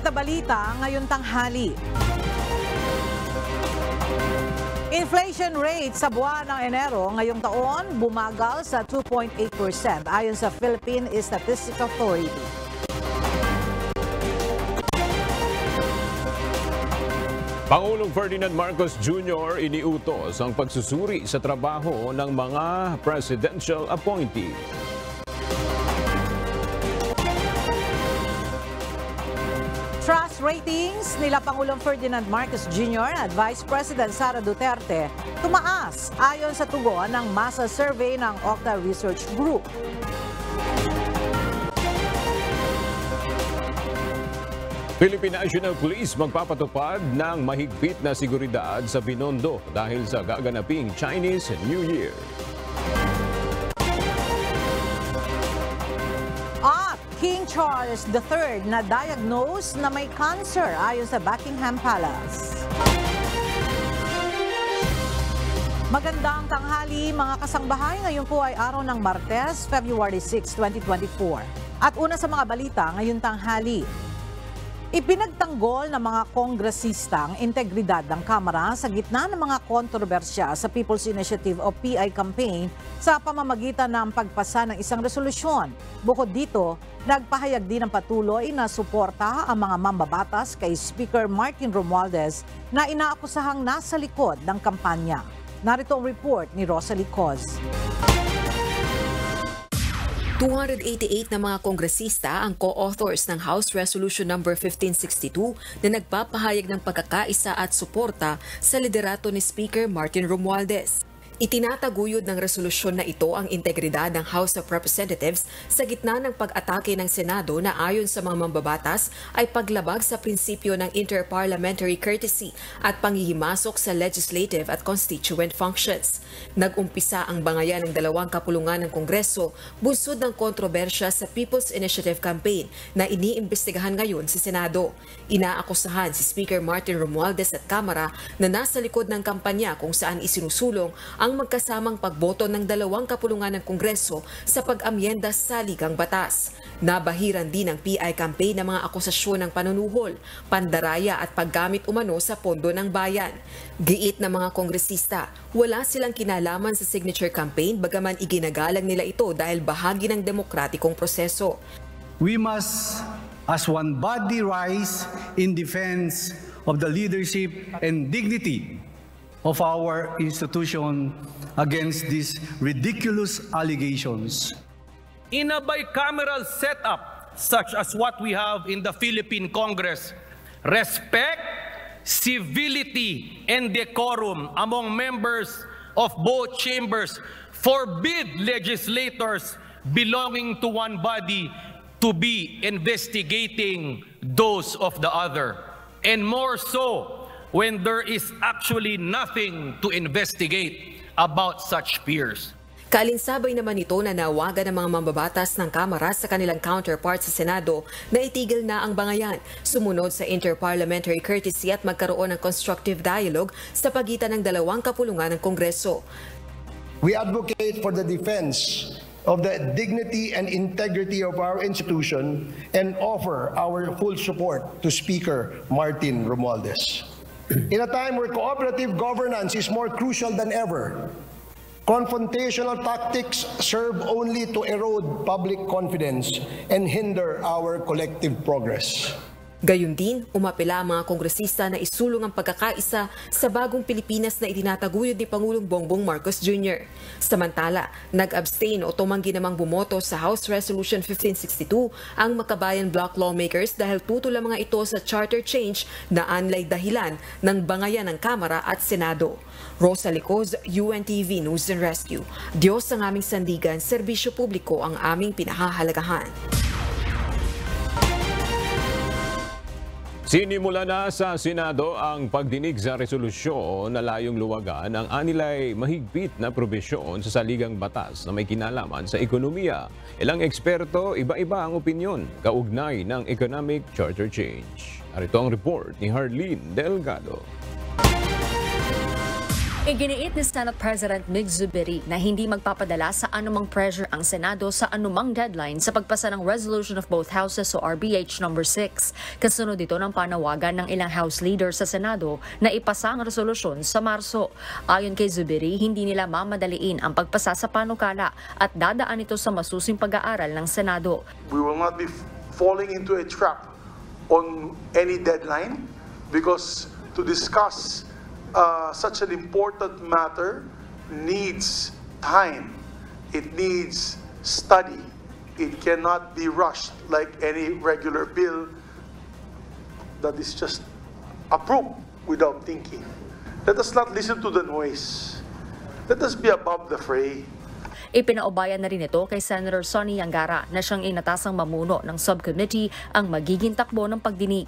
Mainit na balita ngayong tanghali. Inflation rate sa buwan ng Enero ngayong taon bumagal sa 2.8% ayon sa Philippine Statistics Authority. Pangulong Ferdinand Marcos Jr. iniutos ang pagsusuri sa trabaho ng mga presidential appointee. Trust ratings nila Pangulong Ferdinand Marcos Jr. at Vice President Sara Duterte tumaas ayon sa tugon ng masa survey ng Okta Research Group. Philippine National Police magpapatupad ng mahigpit na seguridad sa Binondo dahil sa gaganaping Chinese New Year. At King Charles III na diagnose na may cancer ayon sa Buckingham Palace. Magandang tanghali mga kasangbahay. Ngayon po ay araw ng Martes, February 6, 2024. At una sa mga balita ngayong tanghali. Ipinagtanggol ng mga kongresista ang integridad ng Kamara sa gitna ng mga kontrobersya sa People's Initiative o PI campaign sa pamamagitan ng pagpasa ng isang resolusyon. Bukod dito, nagpahayag din ng patuloy na suporta ang mga mambabatas kay Speaker Martin Romualdez na inaakusahang nasa likod ng kampanya. Narito ang report ni Rosalie Coz. 288 na mga kongresista ang co-authors ng House Resolution No. 1562 na nagpapahayag ng pagkakaisa at suporta sa liderato ni Speaker Martin Romualdez. Itinataguyod ng resolusyon na ito ang integridad ng House of Representatives sa gitna ng pag-atake ng Senado na ayon sa mga mambabatas ay paglabag sa prinsipyo ng interparliamentary courtesy at panghihimasok sa legislative at constituent functions. Nag-umpisa ang bangayan ng dalawang kapulungan ng Kongreso bunsod ng kontrobersya sa People's Initiative campaign na iniimbestigahan ngayon sa Senado. Inaakusahan si Speaker Martin Romualdez at Kamara na nasa likod ng kampanya kung saan isinusulong ang magkasamang pagboto ng dalawang kapulungan ng Kongreso sa pag-amyenda sa Saligang Batas. Nabahiran din ng PI campaign ng mga akusasyon ng panunuhol, pandaraya at paggamit umano sa pondo ng bayan. Giit ng mga kongresista, wala silang kinalaman sa signature campaign bagaman iginagalang nila ito dahil bahagi ng demokratikong proseso. We must, as one body, rise in defense of the leadership and dignity of our institution against these ridiculous allegations. In a bicameral setup such as what we have in the Philippine Congress, respect, civility, and decorum among members of both chambers forbid legislators belonging to one body to be investigating those of the other, and more so when there is actually nothing to investigate about such peers. Kaalinsabay naman ito na nawagan ng mga mambabatas ng Kamara sa kanilang counterparts sa Senado na itigil na ang bangayan, sumunod sa interparliamentary courtesy at magkaroon ng constructive dialogue sa pagitan ng dalawang kapulungan ng Kongreso. We advocate for the defense of the dignity and integrity of our institution and offer our full support to Speaker Martin Romualdez. In a time where cooperative governance is more crucial than ever, confrontational tactics serve only to erode public confidence and hinder our collective progress. Gayun din, umapela ang mga kongresista na isulong ang pagkakaisa sa bagong Pilipinas na itinataguyod ni Pangulong Bongbong Marcos Jr. Samantala, nag-abstain o tumanggi namang bumoto sa House Resolution 1562 ang Makabayan Bloc lawmakers dahil tutol ang mga ito sa charter change na anlay dahilan ng bangayan ng Kamara at Senado. Rosalie Coz, UNTV News and Rescue. Diyos ang aming sandigan, serbisyo publiko ang aming pinahahalagahan. Sinimula na sa Senado ang pagdinig sa resolusyon na layong luwagan ang anilay mahigpit na probisyon sa saligang batas na may kinalaman sa ekonomiya. Ilang eksperto, iba-iba ang opinyon kaugnay ng economic charter change. Narito ang report ni Harleen Delgado. Iginiit ni Senate President Mig Zubiri na hindi magpapadala sa anumang pressure ang Senado sa anumang deadline sa pagpasa ng resolution of both houses o RBH number 6. Kasunod dito ng panawagan ng ilang House leaders sa Senado na ipasa ang resolusyon sa Marso. Ayon kay Zubiri, hindi nila mamadaliin ang pagpasa sa panukala at dadaan ito sa masusing pag-aaral ng Senado. We will not be falling into a trap on any deadline because to discuss such an important matter needs time. It needs study. It cannot be rushed like any regular bill that is just approved without thinking. Let us not listen to the noise. Let us be above the fray. Ipinaubayan na rin ito kay Senator Sonny Angara na siyang inatasang mamuno ng subcommittee ang magiging takbo ng pagdinig.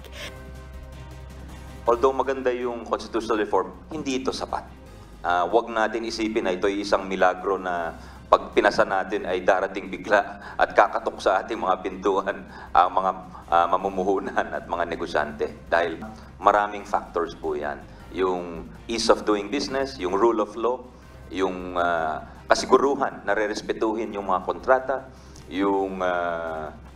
Although maganda yung constitutional reform, hindi ito sapat. Huwag natin isipin na ito ay isang milagro na pag pinasa natin ay darating bigla at kakatok sa ating mga pintuan ang mga mamumuhunan at mga negosyante. Dahil maraming factors po yan. Yung ease of doing business, yung rule of law, yung kasiguruhan na re-respetuhin yung mga kontrata, yung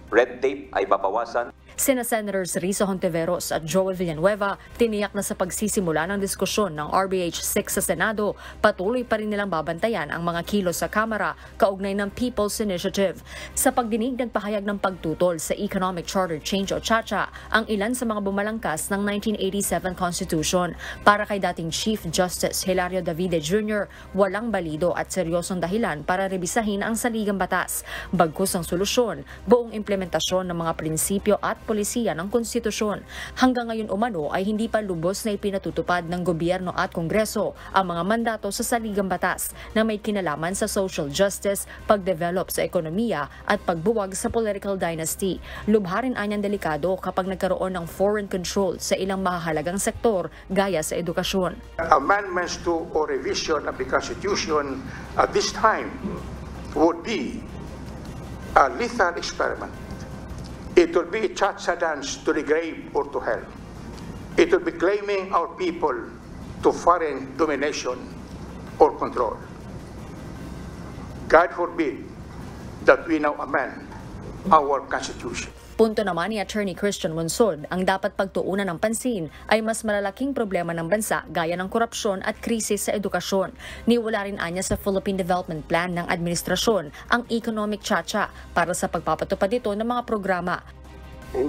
red tape ay babawasan. Sina Senators Risa Hontiveros at Joel Villanueva tiniyak na sa pagsisimula ng diskusyon ng RBH 6 sa Senado, patuloy pa rin nilang babantayan ang mga kilos sa Kamara kaugnay ng People's Initiative. Sa pagdinig, nagpahayag ng pagtutol sa Economic Charter Change o CHACHA ang ilan sa mga bumalangkas ng 1987 Constitution. Para kay dating Chief Justice Hilario Davide Jr., walang balido at seryosong dahilan para rebisahin ang saligang batas. Bagkus ang solusyon, buong implementasyon ng mga prinsipyo at polisiya ng konstitusyon. Hanggang ngayon umano ay hindi pa lubos na ipinatutupad ng gobyerno at kongreso ang mga mandato sa saligang batas na may kinalaman sa social justice, pagdevelop sa ekonomiya at pagbuwag sa political dynasty. Lubha rin anyang delikado kapag nagkaroon ng foreign control sa ilang mahahalagang sektor gaya sa edukasyon. Amendments to or revision of the Constitution at this time would be a lethal experiment. It will be a cha-cha dance to the grave or to hell. It will be claiming our people to foreign domination or control. God forbid that we now amend our Constitution. Punto naman ni Attorney Christian Monsod, ang dapat pagtuunan ng pansin ay mas malalaking problema ng bansa gaya ng korupsyon at krisis sa edukasyon. Niwala rin anya sa Philippine Development Plan ng administrasyon ang economic chacha para sa pagpapatupad ito ng mga programa. In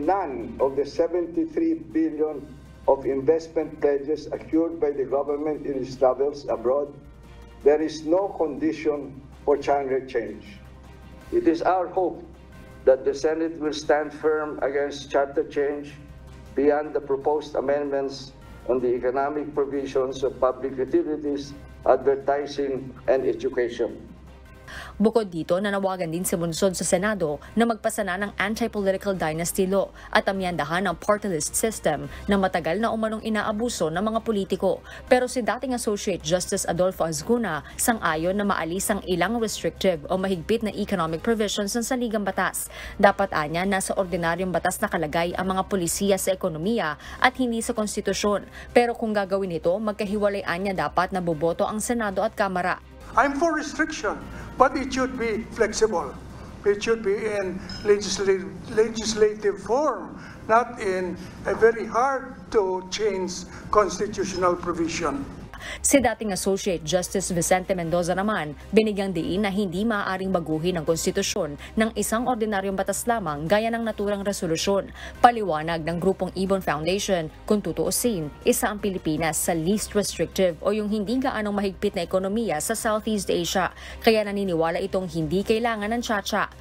none of the 73 billion of investment pledges accrued by the government in its travels abroad, there is no condition for genre change. It is our hope that the Senate will stand firm against charter change beyond the proposed amendments on the economic provisions of public utilities, advertising, and education. Bukod dito, nanawagan din si Monsod sa Senado na magpasa na ng anti-political dynasty law at amyandahan ang party list system na matagal na umanong inaabuso ng mga politiko. Pero si dating Associate Justice Adolfo Azcuna sang-ayon na maalis ang ilang restrictive o mahigpit na economic provisions ng saligang batas. Dapat anya nasa ordinaryong batas nakalagay ang mga polisiya sa ekonomiya at hindi sa konstitusyon. Pero kung gagawin ito, magkahiwalay anya dapat na boboto ang Senado at Kamara. I'm for restriction, but it should be flexible. It should be in legislative form, not in a very hard to change constitutional provision. Si dating Associate Justice Vicente Mendoza naman, binigyang diin na hindi maaaring baguhin ang konstitusyon ng isang ordinaryong batas lamang gaya ng naturang resolusyon. Paliwanag ng grupong Ibon Foundation, kung tutuusin, isa ang Pilipinas sa least restrictive o yung hindi gaanong mahigpit na ekonomiya sa Southeast Asia. Kaya naniniwala itong hindi kailangan ng chacha.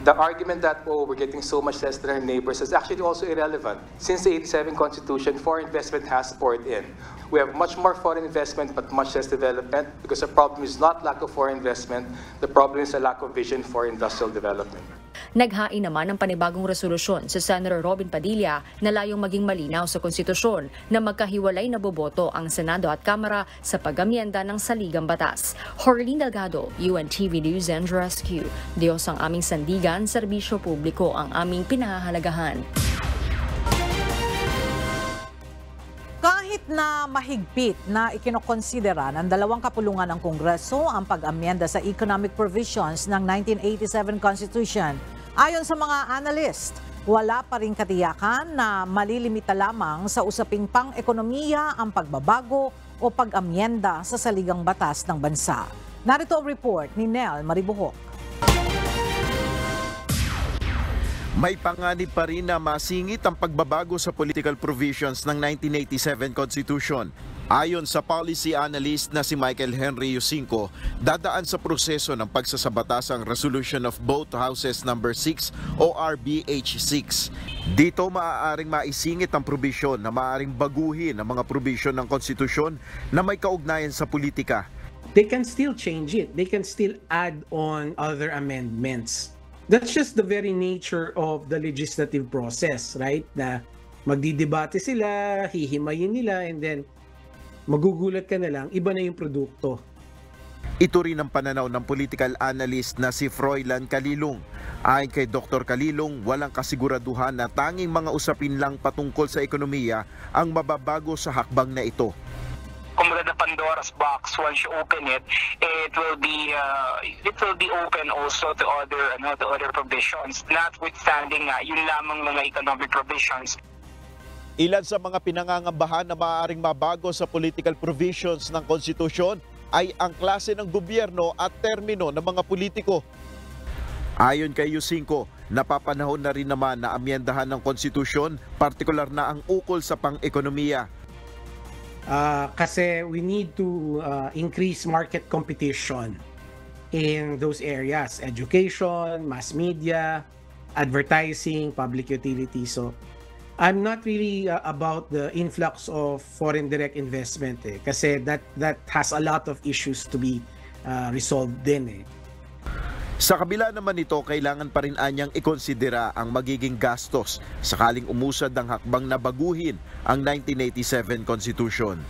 The argument that, oh, we're getting so much less than our neighbors is actually also irrelevant. Since the 87 Constitution, foreign investment has poured in. We have much more foreign investment but much less development because the problem is not lack of foreign investment, the problem is a lack of vision for industrial development. Naghain naman ng panibagong resolusyon sa Senator Robin Padilla na layong maging malinaw sa konstitusyon na magkahiwalay na boboto ang Senado at Kamara sa pag-amyenda ng saligang batas. Jorlene Delgado, UNTV News and Rescue. Diyos ang aming sandigan, serbisyo publiko ang aming pinahahalagahan. Kahit na mahigpit na ikinokonsidera ng dalawang kapulungan ng Kongreso ang pag-amyenda sa economic provisions ng 1987 Constitution. Ayon sa mga analyst, wala pa ring katiyakan na malilimita lamang sa usaping pang-ekonomiya ang pagbabago o pag-amyenda sa saligang batas ng bansa. Narito ang report ni Nel Maribuhok. May panganib pa rin na masingit ang pagbabago sa political provisions ng 1987 Constitution. Ayon sa policy analyst na si Michael Henry Yusinko, dadaan sa proseso ng pagsasabatas ang Resolution of Both Houses No. 6 o RBH6. Dito maaaring maisingit ang probisyon na maaaring baguhin ang mga probisyon ng konstitusyon na may kaugnayan sa politika. They can still change it. They can still add on other amendments. That's just the very nature of the legislative process, right? Na magdidebate sila, hihimayin nila, and then magugulat ka na lang, iba na yung produkto. Ito rin ang pananaw ng political analyst na si Froilan Calilong. Ayon kay Dr. Calilong, walang kasiguraduhan na tanging mga usapin lang patungkol sa ekonomiya ang mababago sa hakbang na ito. Kumbaga, the Pandora's box, once you open it, it will be open also to other provisions, notwithstanding yun lamang mga economic provisions. Ilan sa mga pinangangambahan na maaaring mabago sa political provisions ng konstitusyon ay ang klase ng gobyerno at termino ng mga politiko. Ayon kay Yusinko, napapanahon na rin naman na amyendahan ng konstitusyon, partikular na ang ukol sa pang-ekonomiya. Kasi we need to increase market competition in those areas. Education, mass media, advertising, public utility. So I'm not really about the influx of foreign direct investment kasi that has a lot of issues to be resolved din . Sa kabila naman nito, kailangan pa rin anyang ikonsidera ang magiging gastos sakaling umusad ang hakbang na baguhin ang 1987 Constitution.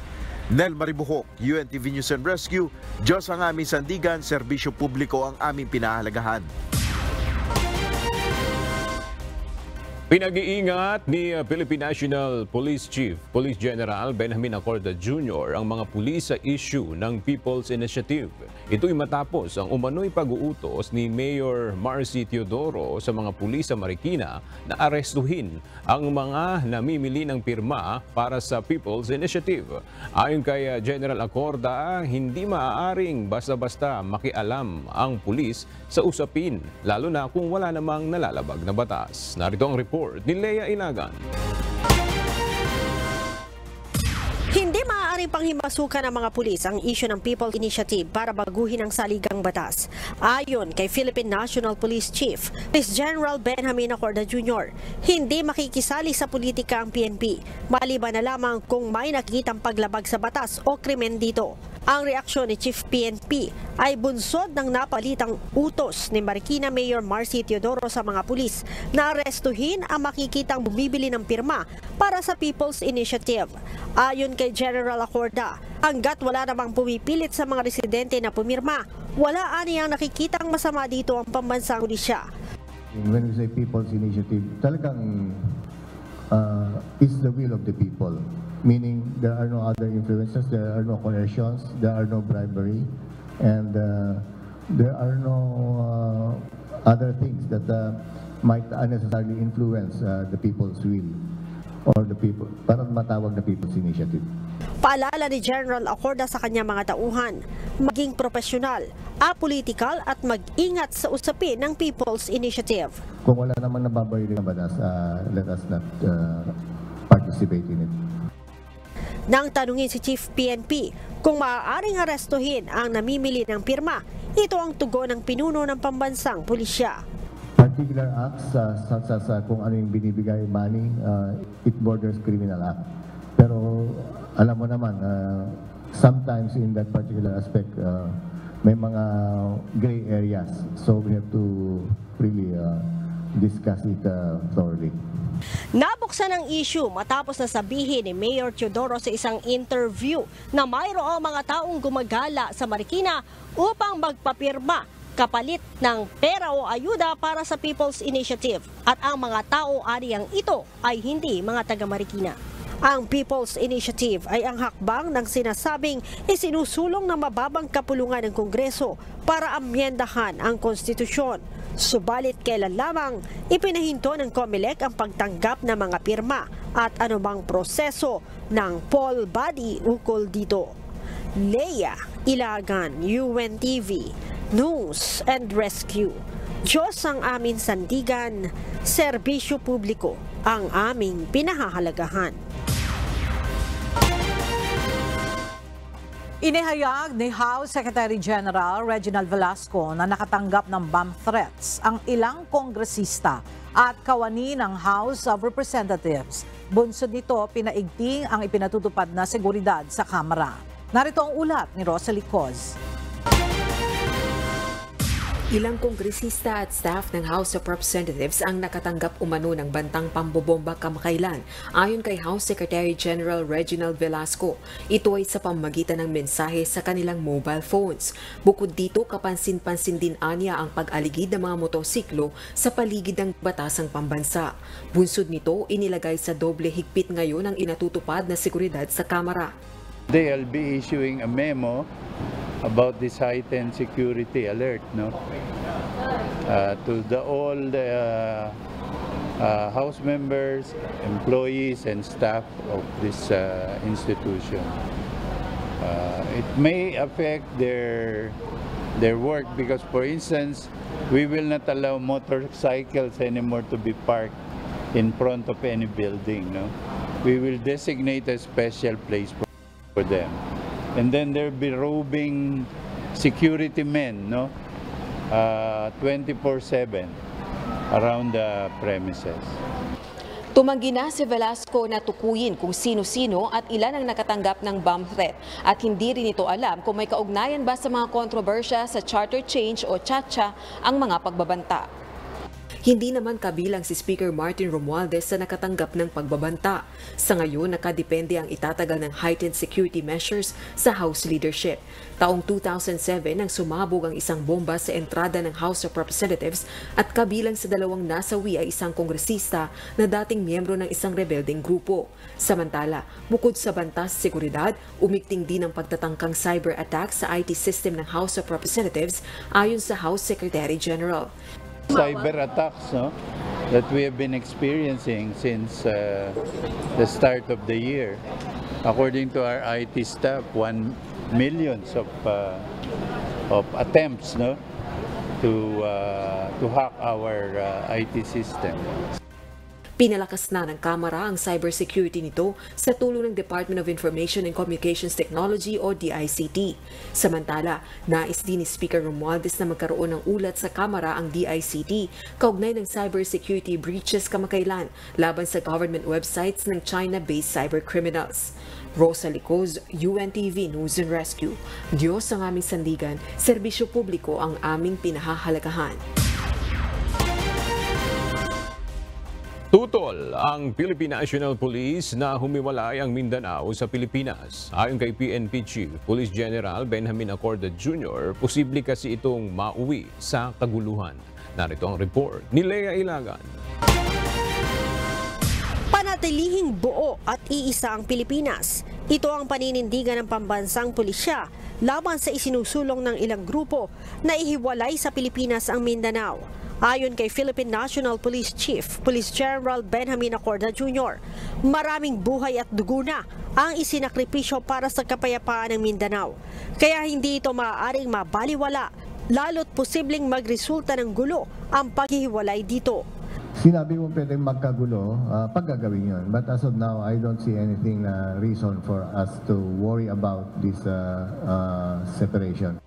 Nel Maribuhok, UNTV News and Rescue, Diyos ang aming sandigan, serbisyo publiko ang aming pinahalagahan. Pinag-iingat ni Philippine National Police Chief, Police General Benjamin Acorda Jr. ang mga pulis sa issue ng People's Initiative. Ito'y matapos ang umano'y pag-uutos ni Mayor Marcy Teodoro sa mga pulis sa Marikina na arestuhin ang mga namimili ng pirma para sa People's Initiative. Ayon kay General Acorda, hindi maaaring basta-basta makialam ang pulis sa usapin, lalo na kung wala namang nalalabag na batas. Narito ang report ni Lea Ilagan. Hindi maaaring panghimasukan ng mga pulis ang issue ng People's Initiative para baguhin ang saligang batas. Ayon kay Philippine National Police Chief, Police General Benjamin Acorda Jr., hindi makikisali sa politika ang PNP, maliban na lamang kung may nakikitang paglabag sa batas o krimen dito. Ang reaksyon ni Chief PNP ay bunsod ng napalitang utos ni Marikina Mayor Marcy Teodoro sa mga pulis na arestuhin ang makikitang bumibili ng pirma para sa People's Initiative. Ayon kay General Acorda, hanggat wala namang pumipilit sa mga residente na pumirma, wala aniyang nakikitang masama dito ang pambansang pulisya. When we say People's Initiative, talagang it's the will of the people. Meaning there are no other influences, there are no coercions, there are no bribery, and there are no other things that might unnecessarily influence the people's will or the people, parang matawag na People's Initiative. Paalala ni General Acorda sa kanyang mga tauhan, maging profesional, apolitical at mag-ingat sa usapin ng People's Initiative. Kung wala naman nababayli na batas, let us not participate in it. Nang tanungin si Chief PNP kung maaaring arestuhin ang namimili ng pirma, ito ang tugon ng pinuno ng pambansang pulisya. Particular acts such as kung ano yung binibigay money, it borders criminal act. Pero alam mo naman, sometimes in that particular aspect, may mga gray areas. So we have to really discuss it thoroughly. Nabuksan ang issue matapos na sabihin ni Mayor Teodoro sa isang interview na mayroong mga taong gumagala sa Marikina upang magpapirma kapalit ng pera o ayuda para sa People's Initiative at ang mga tao ariyang ito ay hindi mga taga Marikina. Ang People's Initiative ay ang hakbang ng sinasabing isinusulong na mababang kapulungan ng Kongreso para amyendahan ang konstitusyon. Subalit kailan lamang ipinahinto ng COMELEC ang pagtanggap ng mga pirma at anumang proseso ng poll body ukol dito. Leia Ilagan, UNTV, News and Rescue. Diyos ang aming sandigan, serbisyo publiko ang aming pinahahalagahan. Inihayag ni House Secretary General Reginald Velasco na nakatanggap ng bomb threats ang ilang kongresista at kawani ng House of Representatives. Bunsod nito, pinaigting ang ipinatutupad na seguridad sa Kamara. Narito ang ulat ni Rosalie Coz. Ilang kongresista at staff ng House of Representatives ang nakatanggap umano ng bantang pambobomba kamakailan ayon kay House Secretary General Reginald Velasco. Ito ay sa pamamagitan ng mensahe sa kanilang mobile phones. Bukod dito, kapansin-pansin din anya ang pag-aligid ng mga motorsiklo sa paligid ng batasang pambansa. Bunsod nito, inilagay sa doble higpit ngayon ang inatutupad na seguridad sa Kamara. They'll be issuing a memo about this heightened security alert, to all the House members, employees, and staff of this institution. It may affect their work because, for instance, we will not allow motorcycles anymore to be parked in front of any building. We will designate a special place for them. And then there'll be roving security men, 24/7 around the premises. Tumanggi na si Velasco na tukuyin kung sino-sino at ilan ang nakatanggap ng bomb threat at hindi rin ito alam kung may kaugnayan ba sa mga kontrobersya sa charter change o CHACHA ang mga pagbabanta. Hindi naman kabilang si Speaker Martin Romualdez sa nakatanggap ng pagbabanta. Sa ngayon, nakadepende ang itatagal ng heightened security measures sa House leadership. Taong 2007 nang sumabog ang isang bomba sa entrada ng House of Representatives at kabilang sa dalawang nasawi ay isang kongresista na dating miyembro ng isang rebelding grupo. Samantala, bukod sa banta sa seguridad, umigting din ang pagtatangkang cyber attack sa IT system ng House of Representatives ayon sa House Secretary General. Cyber attacks that we have been experiencing since the start of the year. According to our IT staff, 1 million of attempts to hack our IT system. Pinalakas na ng Kamara ang cybersecurity nito sa tulong ng Department of Information and Communications Technology o DICT. Samantala, nais din ni Speaker Romualdez na magkaroon ng ulat sa Kamara ang DICT kaugnay ng cybersecurity breaches kamakailan laban sa government websites ng China-based cybercriminals. Rosalie Coz, UNTV News and Rescue. Diyos ang aming sandigan, serbisyo publiko ang aming pinahahalagahan. Tutol ang Philippine National Police na humiwalay ang Mindanao sa Pilipinas. Ayon kay PNP Chief Police General Benjamin Acorda Jr., posible kasi itong mauwi sa kaguluhan. Narito ang report ni Leia Ilagan. Panatilihing buo at iisa ang Pilipinas. Ito ang paninindigan ng pambansang pulisya laban sa isinusulong ng ilang grupo na ihiwalay sa Pilipinas ang Mindanao. Ayon kay Philippine National Police Chief Police General Benjamin Acorda Jr., maraming buhay at dugo na ang isinakripisyo para sa kapayapaan ng Mindanao. Kaya hindi ito maaaring mabaliwala, lalo't posibleng magresulta ng gulo ang paghihiwalay dito. Sinabi mo pwedeng magkagulo, paggagawin yun. But as of now, I don't see anything reason for us to worry about this separation.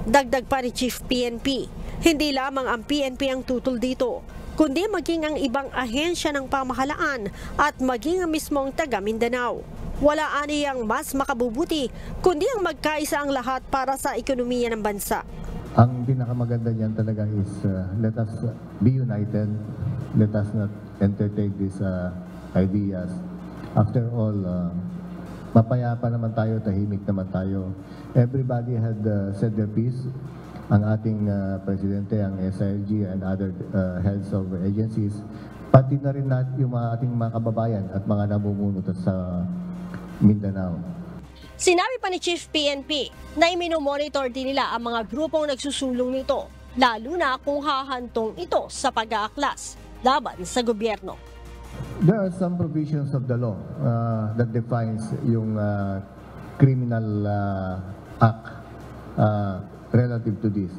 Dagdag pa ni Chief PNP, hindi lamang ang PNP ang tutol dito, kundi maging ang ibang ahensya ng pamahalaan at maging ang mismong taga Mindanao. Wala aniyang mas makabubuti, kundi ang magkaisa ang lahat para sa ekonomiya ng bansa. Ang pinakamaganda niyan talaga is let us be united, let us not entertain these ideas. After all, mapayapa naman tayo, tahimik naman tayo. Everybody had said their piece. Ang ating presidente, ang SILG and other heads of agencies, pati na rin yung ating mga kababayan at mga namumuno sa Mindanao. Sinabi pa ni Chief PNP na iminomonitor din nila ang mga grupong nagsusulong nito, lalo na kung hahantong ito sa pag-aaklas laban sa gobyerno. There are some provisions of the law that defines yung criminal act relative to this.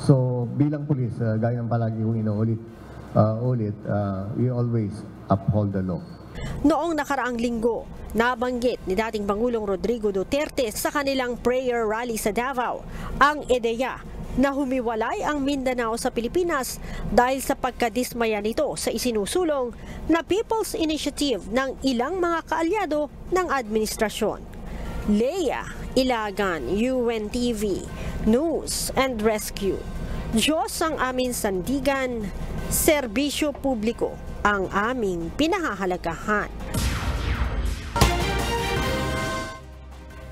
So bilang pulis, gaya ng palagi kong inuulit, we always uphold the law. Noong nakaraang linggo, nabanggit ni dating Pangulong Rodrigo Duterte sa kanilang prayer rally sa Davao ang ideya na humiwalay ang Mindanao sa Pilipinas dahil sa pagkadismaya nito sa isinusulong na People's Initiative ng ilang mga kaalyado ng administrasyon. Leia Ilagan, UNTV, News and Rescue. Diyos ang aming sandigan, serbisyo publiko ang aming pinahahalagahan.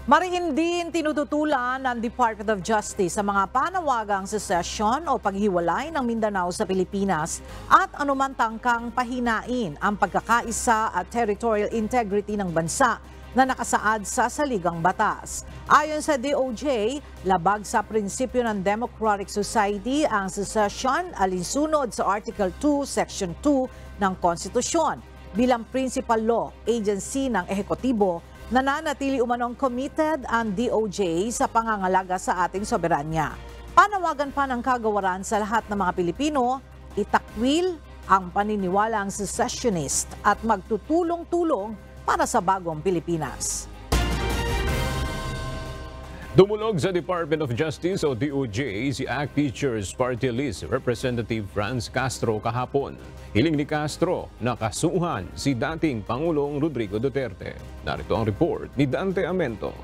Mariin din tinututulan ng Department of Justice sa mga panawagang secession o paghiwalay ng Mindanao sa Pilipinas at anuman tangkang pahinain ang pagkakaisa at territorial integrity ng bansa na nakasaad sa saligang batas. Ayon sa DOJ, labag sa prinsipyo ng Democratic Society ang secession alinsunod sa Article 2, Section 2 ng Konstitusyon. Bilang principal law agency ng ehekutibo, nananatili umanong committed ang DOJ sa pangangalaga sa ating soberanya. Panawagan pa ng kagawaran sa lahat ng mga Pilipino, itakwil ang paniniwalang secessionist at magtutulong-tulong para sa bagong Pilipinas. Dumulog sa Department of Justice o DOJ si ACT Teachers Party List Representative Franz Castro kahapon. Hiling ni Castro na kasuhan si dating Pangulong Rodrigo Duterte. Narito ang report ni Dante Amento.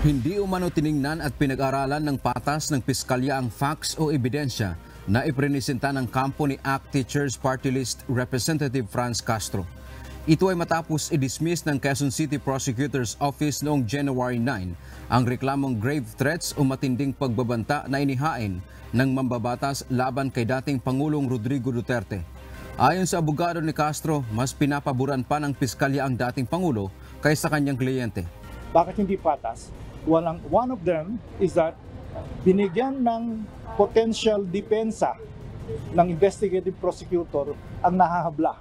Hindi umano tiningnan at pinag-aralan ng patas ng piskalya ang facts o ebidensya na iprenisenta ng kampo ni ACT Teachers Party List Representative Franz Castro. Ito ay matapos i-dismiss ng Quezon City Prosecutor's Office noong January 9 ang reklamong grave threats o matinding pagbabanta na inihain ng mambabatas laban kay dating Pangulong Rodrigo Duterte. Ayon sa abogado ni Castro, mas pinapaboran pa ng piskalya ang dating Pangulo kaysa kanyang kliyente. Bakit hindi patas? One of them is that binigyan ng potential depensa ng investigative prosecutor ang nahahabla.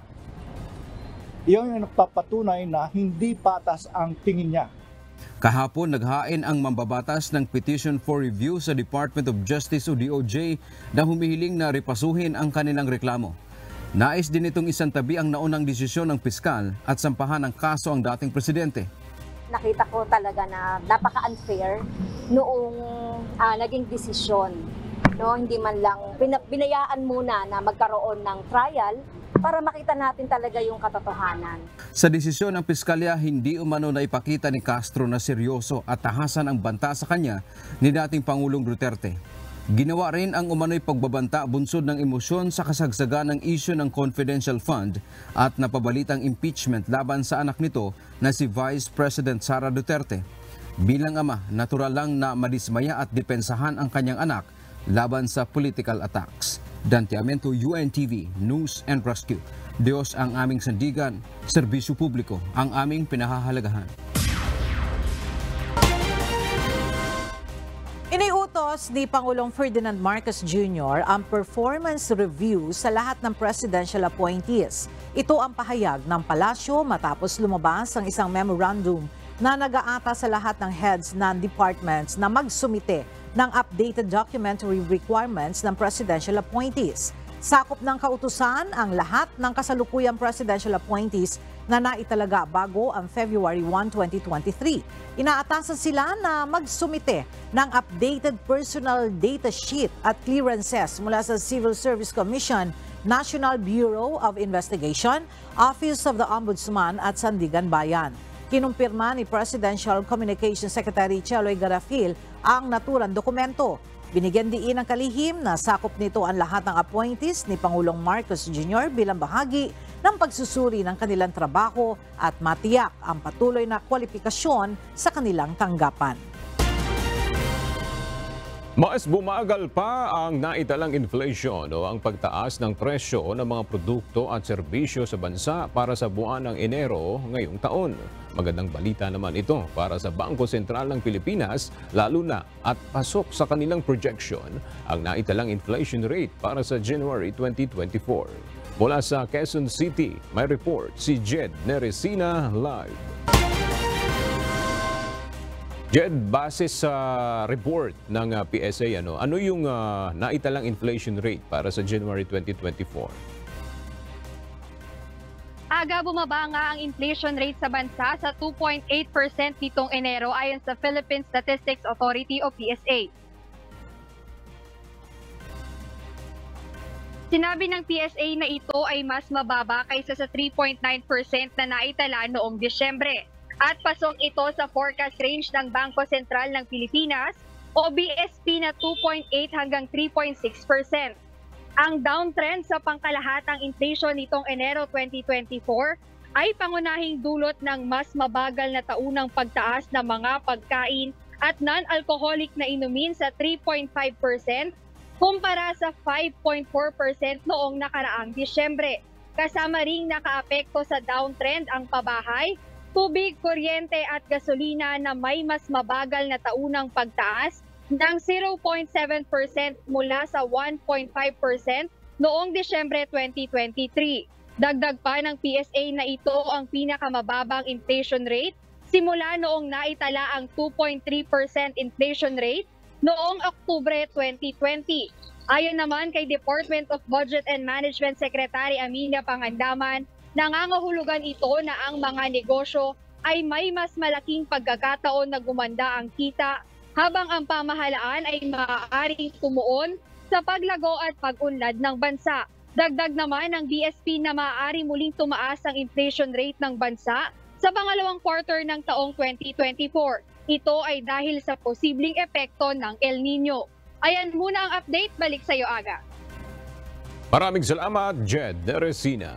Iyon ang nagpapatunay na hindi patas ang tingin niya. Kahapon, naghain ang mambabatas ng petition for review sa Department of Justice o DOJ na humihiling na repasuhin ang kanilang reklamo. Nais din itong isantabi ang naunang desisyon ng piskal at sampahan ng kaso ang dating presidente. Nakita ko talaga na napaka-unfair noong naging desisyon. No, hindi man lang binayaan muna na magkaroon ng trial para makita natin talaga yung katotohanan. Sa desisyon ng piskalya, hindi umano na ipakita ni Castro na seryoso at tahasan ang banta sa kanya ni dating Pangulong Duterte. Ginawa rin ang umano'y pagbabanta bunsod ng emosyon sa kasagsagan ng isyu ng confidential fund at napabalitang impeachment laban sa anak nito na si Vice President Sara Duterte. Bilang ama, natural lang na madismaya at depensahan ang kanyang anak laban sa political attacks. Dante Amento, UNTV, News and Rescue. Diyos ang aming sandigan, serbisyo publiko ang aming pinahahalagahan. Iniutos ni Pangulong Ferdinand Marcos Jr. ang performance review sa lahat ng presidential appointees. Ito ang pahayag ng palasyo matapos lumabas ang isang memorandum na nag-aata sa lahat ng heads ng departments na magsumite ng updated documentary requirements ng presidential appointees. Sakop ng kautusan ang lahat ng kasalukuyang presidential appointees na naitalaga bago ang February 1, 2023. Inaatasan sila na magsumite ng updated personal data sheet at clearances mula sa Civil Service Commission, National Bureau of Investigation, Office of the Ombudsman at Sandigan Bayan. Kinumpirma ni Presidential Communications Secretary Cheloy Garafil ang naturang dokumento. Binigyan diin ng kalihim na sakop nito ang lahat ng appointees ni Pangulong Marcos Jr. bilang bahagi ng pagsusuri ng kanilang trabaho at matiyak ang patuloy na kwalifikasyon sa kanilang tanggapan. Mas bumagal pa ang naitalang inflation o ang pagtaas ng presyo ng mga produkto at serbisyo sa bansa para sa buwan ng Enero ngayong taon. Magandang balita naman ito para sa Bangko Sentral ng Pilipinas, lalo na at pasok sa kanilang projection ang naitalang inflation rate para sa January 2024. Mula sa Quezon City, may report si Jed Neresina live. Jed, base sa report ng PSA, ano yung naitalang inflation rate para sa January 2024? Aga bumaba nga ang inflation rate sa bansa sa 2.8% nitong Enero ayon sa Philippine Statistics Authority o PSA. Sinabi ng PSA na ito ay mas mababa kaysa sa 3.9% na naitala noong Disyembre. At pasok ito sa forecast range ng Bangko Sentral ng Pilipinas o BSP na 2.8 hanggang 3.6%. Ang downtrend sa pangkalahatang inflation nitong Enero 2024 ay pangunahing dulot ng mas mabagal na taunang pagtaas ng mga pagkain at non-alcoholic na inumin sa 3.5% kumpara sa 5.4% noong nakaraang Disyembre. Kasama ring nakaapekto sa downtrend ang pabahay, tubig, kuryente at gasolina na may mas mabagal na taunang pagtaas ng 0.7% mula sa 1.5% noong Disyembre 2023. Dagdag pa ng PSA na ito ang pinakamababang inflation rate simula noong naitala ang 2.3% inflation rate noong Oktubre 2020. Ayon naman kay Department of Budget and Management Secretary Amilia Pangandaman, nangangahulugan ito na ang mga negosyo ay may mas malaking pagkakataon na gumanda ang kita habang ang pamahalaan ay maaaring tumuon sa paglago at pag-unlad ng bansa. Dagdag naman ng BSP na maaari muling tumaas ang inflation rate ng bansa sa pangalawang quarter ng taong 2024. Ito ay dahil sa posibleng epekto ng El Nino. Ayan muna ang update, balik sa iyo Aga. Maraming salamat, Jed Neresina.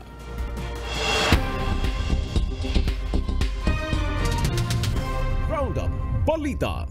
Roundup Balita.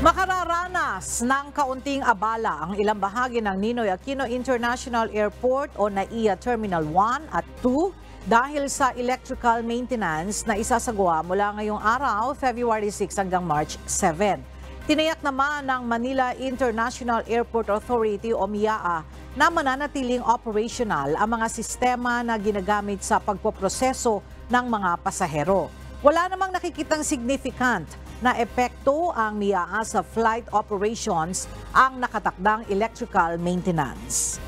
Makararanas ng kaunting abala ang ilang bahagi ng Ninoy Aquino International Airport o NAIA Terminal 1 at 2 dahil sa electrical maintenance na isasagawa mula ngayong araw, February 6 hanggang March 7. Tinayak naman ng Manila International Airport Authority o MIAA na mananatiling operational ang mga sistema na ginagamit sa pagpoproseso ng mga pasahero. Wala namang nakikitang significant na epekto ang MIAA sa flight operations ang nakatakdang electrical maintenance.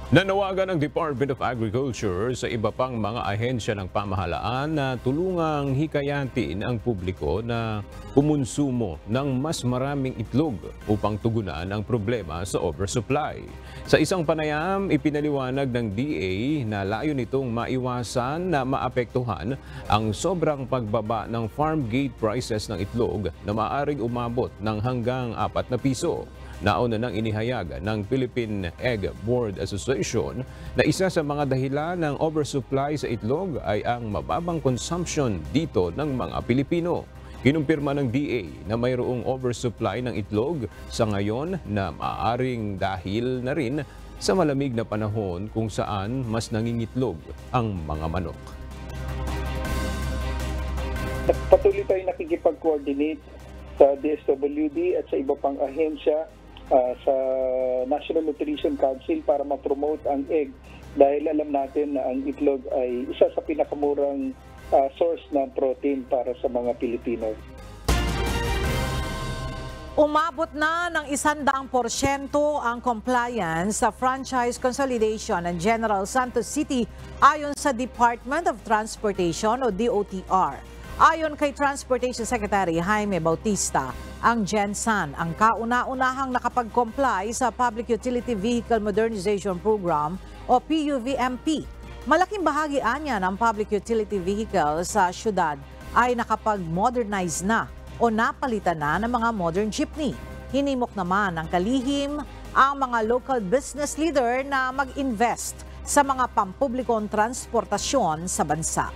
Nanawagan ng Department of Agriculture sa iba pang mga ahensya ng pamahalaan na tulungang hikayatin ang publiko na kumonsumo ng mas maraming itlog upang tugunan ang problema sa oversupply. Sa isang panayam, ipinaliwanag ng DA na layo nitong maiwasan na maapektuhan ang sobrang pagbaba ng farm gate prices ng itlog na maaaring umabot ng hanggang 4 na piso. Nauna nang inihayag ng Philippine Egg Board Association na isa sa mga dahilan ng oversupply sa itlog ay ang mababang consumption dito ng mga Pilipino. Kinumpirma ng DA na mayroong oversupply ng itlog sa ngayon na maaaring dahil na rin sa malamig na panahon kung saan mas nangingitlog ang mga manok. Patuloy tayong nakikipag-coordinate sa DSWD at sa iba pang ahensya sa National Nutrition Council para ma-promote ang egg dahil alam natin na ang itlog ay isa sa pinakamurang source ng protein para sa mga Pilipino. Umabot na ng 100% ang compliance sa franchise consolidation ng General Santos City ayon sa Department of Transportation o DOTR. Ayon kay Transportation Secretary Jaime Bautista, ang GenSan ang kauna-unahang nakapag-comply sa Public Utility Vehicle Modernization Program o PUVMP. Malaking bahagi anya ng public utility vehicle sa syudad ay nakapag-modernize na o napalitan na ng mga modern jeepney. Hinimok naman ng kalihim ang mga local business leader na mag-invest sa mga pampublikong transportasyon sa bansa.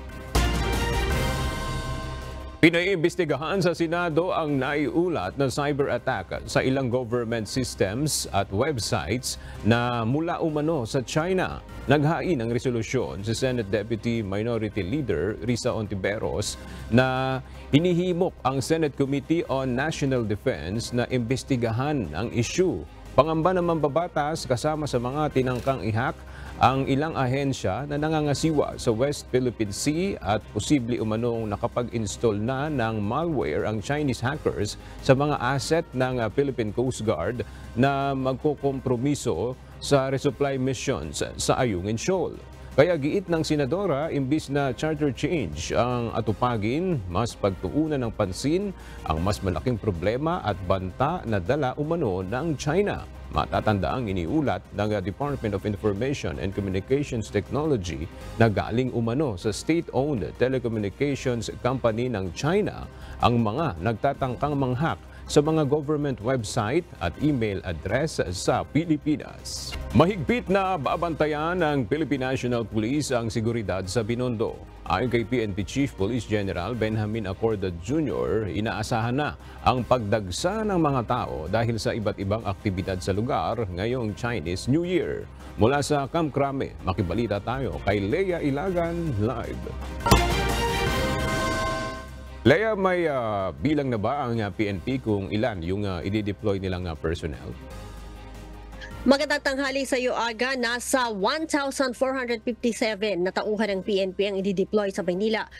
Pinaiimbestigahan sa Senado ang naiulat na cyber attack sa ilang government systems at websites na mula umano sa China. Naghain ng resolusyon si Senate Deputy Minority Leader Risa Ontiveros na hinihimok ang Senate Committee on National Defense na imbestigahan ang issue. Pangamba ng mambabatas kasama sa mga tinangkang ihak ang ilang ahensya na nangangasiwa sa West Philippine Sea at posible umanong nakapag-install na ng malware ang Chinese hackers sa mga asset ng Philippine Coast Guard na magkokompromiso sa resupply missions sa Ayungin Shoal. Kaya giit ng senadora, imbis na charter change ang atupagin, mas pagtuunan ng pansin ang mas malaking problema at banta na dala umano ng China. Matatandaang iniulat ng Department of Information and Communications Technology na galing umano sa state-owned telecommunications company ng China ang mga nagtatangkang manghak sa mga government website at email address sa Pilipinas. Mahigpit na babantayan ng Philippine National Police ang seguridad sa Binondo. Ayon kay PNP Chief Police General Benjamin Acorda Jr., inaasahan na ang pagdagsa ng mga tao dahil sa iba't ibang aktibidad sa lugar ngayong Chinese New Year. Mula sa Camp Crame, makibalita tayo kay Lea Ilagan live. Lea, may bilang na ba ang PNP kung ilan yung i-deploy nilang personnel? Magandang tanghali sa iyo, Aga. Nasa 1,457 na tauhan ng PNP ang i-deploy sa Maynila.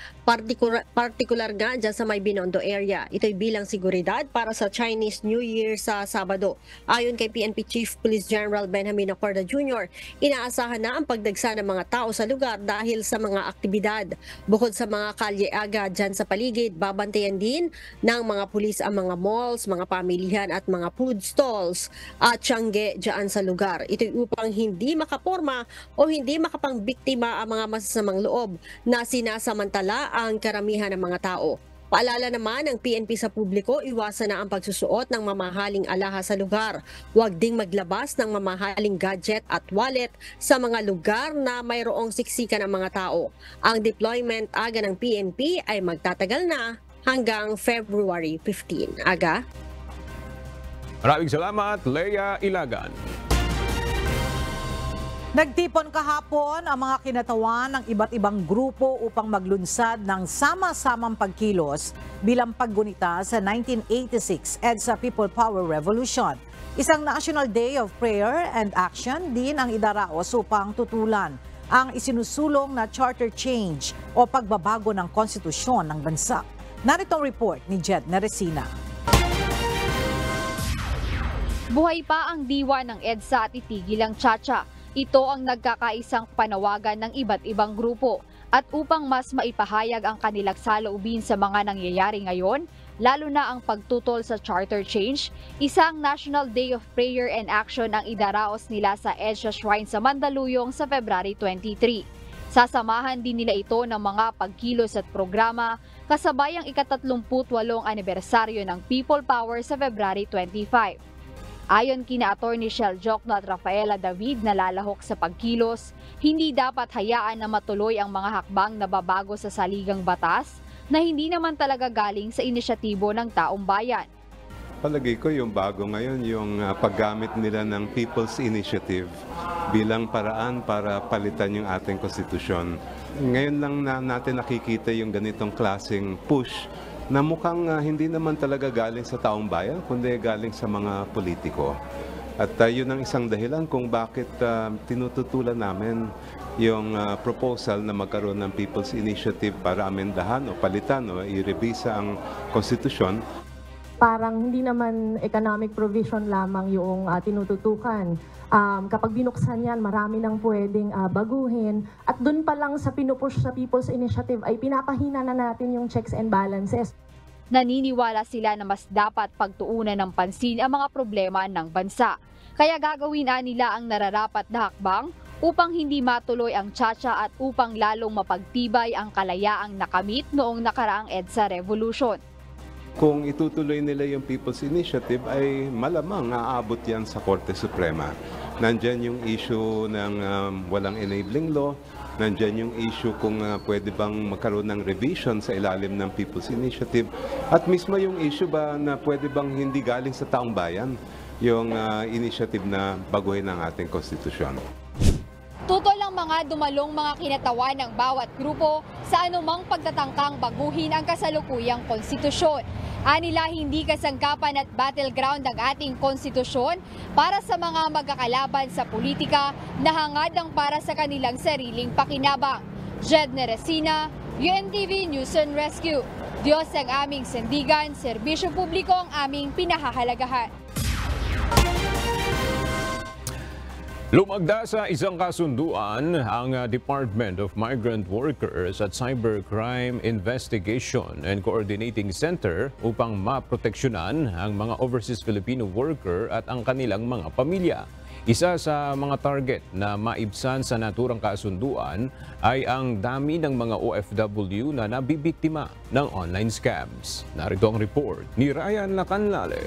Partikular nga dyan sa may Binondo area. Ito'y bilang seguridad para sa Chinese New Year sa Sabado. Ayon kay PNP Chief Police General Benjamin Acorda Jr., inaasahan na ang pagdagsa ng mga tao sa lugar dahil sa mga aktibidad. Bukod sa mga kalye, Aga, dyan sa paligid, babantayan din ng mga pulis ang mga malls, mga pamilihan at mga food stalls at tiyangge dyan sa lugar. Ito'y upang hindi makaporma o hindi makapangbiktima ang mga masasamang loob na sinasamantala ang karamihan ng mga tao. Paalala naman ng PNP sa publiko, iwasan na ang pagsusuot ng mamahaling alahas sa lugar. Huwag ding maglabas ng mamahaling gadget at wallet sa mga lugar na mayroong siksikan ng mga tao. Ang deployment, Aga, ng PNP ay magtatagal na hanggang February 15. Aga? Maraming salamat, Lea Ilagan. Nagtipon kahapon ang mga kinatawan ng iba't ibang grupo upang maglunsad ng sama-samang pagkilos bilang paggunita sa 1986 EDSA People Power Revolution. Isang National Day of Prayer and Action din ang idaraos upang tutulan ang isinusulong na charter change o pagbabago ng konstitusyon ng bansa. Narito ang report ni Jed Neresina. Buhay pa ang diwa ng EDSA at itigil ang Chacha. Ito ang nagkakaisang panawagan ng iba't ibang grupo. At upang mas maipahayag ang kanilang saloobin sa mga nangyayari ngayon, lalo na ang pagtutol sa charter change, isang National Day of Prayer and Action ang idaraos nila sa EDSA Shrine sa Mandaluyong sa February 23. Sasamahan din nila ito ng mga pagkilos at programa kasabay ang ika-38 anibersaryo ng People Power sa February 25. Ayon kina Attorney Shell Jokno at Rafaela David na lalahok sa pagkilos, hindi dapat hayaan na matuloy ang mga hakbang na babago sa saligang batas na hindi naman talaga galing sa inisyatibo ng taong bayan. Palagay ko yung bago ngayon, yung paggamit nila ng People's Initiative bilang paraan para palitan yung ating konstitusyon. Ngayon lang natin nakikita yung ganitong klaseng push na mukhang hindi naman talaga galing sa taong bayan, kundi galing sa mga politiko. At yun ang isang dahilan kung bakit tinututulan namin yung proposal na magkaroon ng People's Initiative para amendahan o palitan o i-revisa ang konstitusyon. Parang hindi naman economic provision lamang yung tinututukan. Kapag binuksan yan, marami nang pwedeng baguhin. At dun pa lang sa pinupush sa People's Initiative ay pinapahina na natin yung checks and balances. Naniniwala sila na mas dapat pagtuunan ng pansin ang mga problema ng bansa. Kaya gagawin nila ang nararapat na hakbang upang hindi matuloy ang Chacha at upang lalong mapagtibay ang kalayaang nakamit noong nakaraang EDSA Revolution. Kung itutuloy nila yung People's Initiative ay malamang aabot yan sa Korte Suprema. Nandyan yung issue ng walang enabling law, Nandyan yung issue kung pwede bang magkaroon ng revision sa ilalim ng People's Initiative. At mismo yung issue ba na pwede bang hindi galing sa taong bayan yung initiative na baguhin ang ating konstitusyon. Tutol ang mga dumalong mga kinatawan ng bawat grupo sa anumang pagtatangkang baguhin ang kasalukuyang konstitusyon. Anila hindi kasangkapan at battleground ng ating konstitusyon para sa mga magkakalaban sa politika na hangad ang para sa kanilang sariling pakinabang. Jed Neresina, UNTV News and Rescue. Diyos ang aming sandigan, serbisyo publiko ang aming pinahahalagahan. Lumagda sa isang kasunduan ang Department of Migrant Workers at Cybercrime Investigation and Coordinating Center upang maproteksyonan ang mga overseas Filipino worker at ang kanilang mga pamilya. Isa sa mga target na maibsan sa naturang kasunduan ay ang dami ng mga OFW na nabibiktima ng online scams. Narito ang report ni Ryan Lacanlale.